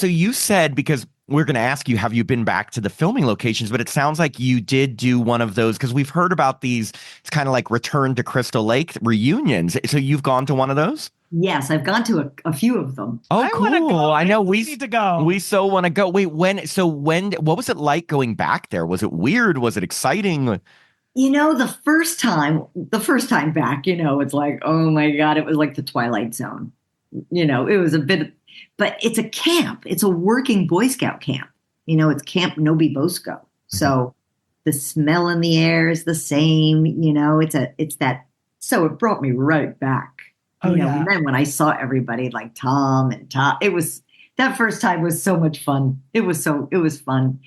So you said, because we're going to ask you, have you been back to the filming locations? But it sounds like you did do one of those because we've heard about these. It's kind of like Return to Crystal Lake reunions. So you've gone to one of those? Yes, I've gone to a few of them. Oh, I want to go. cool. I I know really need to go. we so want to go. Wait, what was it like going back there? Was it weird? Was it exciting? The first time back, it's like, oh my God, it was like the Twilight Zone. It was a bit, but it's a camp. It's a working Boy Scout camp. It's Camp Nobi Bosco. Mhm. So the smell in the air is the same. It's that. So it brought me right back. Oh And yeah. then when I saw everybody like Tom and Tom, that first time was so much fun. It was fun.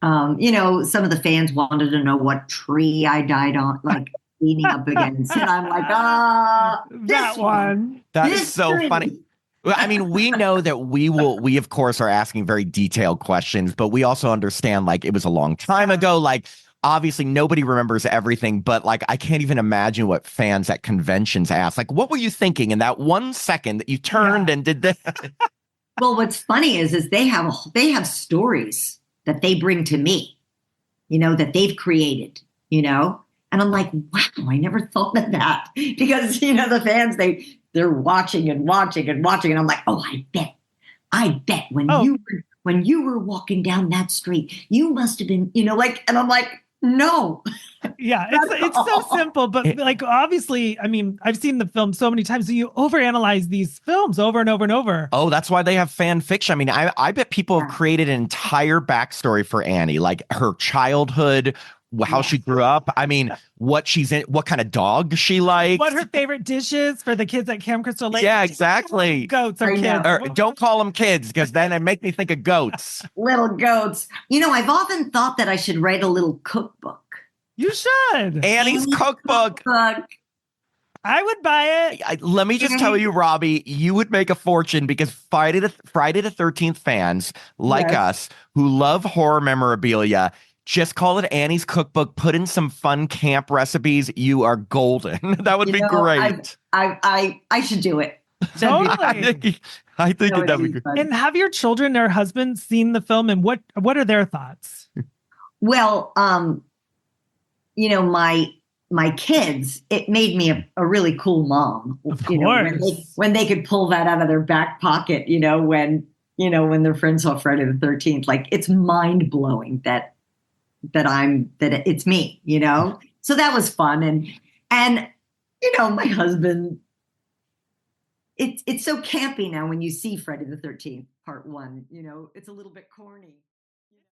Some of the fans wanted to know what tree I died on, like leaning up against, and I'm like, That this one, one. That is this so funny. tree. Well, I mean, we know that we of course are asking very detailed questions, but we also understand like it was a long time ago. Like obviously nobody remembers everything, but like I can't even imagine what fans at conventions ask. Like, what were you thinking in that 1 second that you turned Yeah. and did that? Well, what's funny is they have stories that they bring to me, that they've created, and I'm like, wow, I never thought of that because the fans they're watching and watching and watching, and I'm like, oh, I bet when Oh, you were walking down that street, you must have been, like, and I'm like, no, yeah. It's not at it's so all. simple, but like obviously, I mean, I've seen the film so many times. So you overanalyze these films over and over and over. Oh, that's why they have fan fiction. I mean, I bet people have Yeah, created an entire backstory for Annie, like her childhood, how she yes. grew up. I mean, what she's in, what kind of dog she What likes. her favorite dish is for the kids at Camp Crystal Lake? Yeah, exactly. Goats or I kids. know. Or don't call them kids because then it make me think of goats. Little goats. I've often thought that I should write a little cookbook. You should. Annie's Annie's cookbook. cookbook. I would buy it. Let me just tell Annie- you, Robbie, you would make a fortune because Friday the 13th fans like Yes. us who love horror memorabilia, just call it Annie's cookbook. Put in some fun camp recipes. You are golden. That would be I, great. I should do it. That'd be I Totally. think I think that would that'd be be great. fun. And have your children or husband seen the film and what are their thoughts? Well, my kids, it made me a really cool mom. Of When they course. when they could pull that out of their back pocket, when their friends saw Friday the 13th, like it's mind blowing that it's me. So that was fun, and my husband. It's so campy now when you see Friday the 13th Part 1. It's a little bit corny.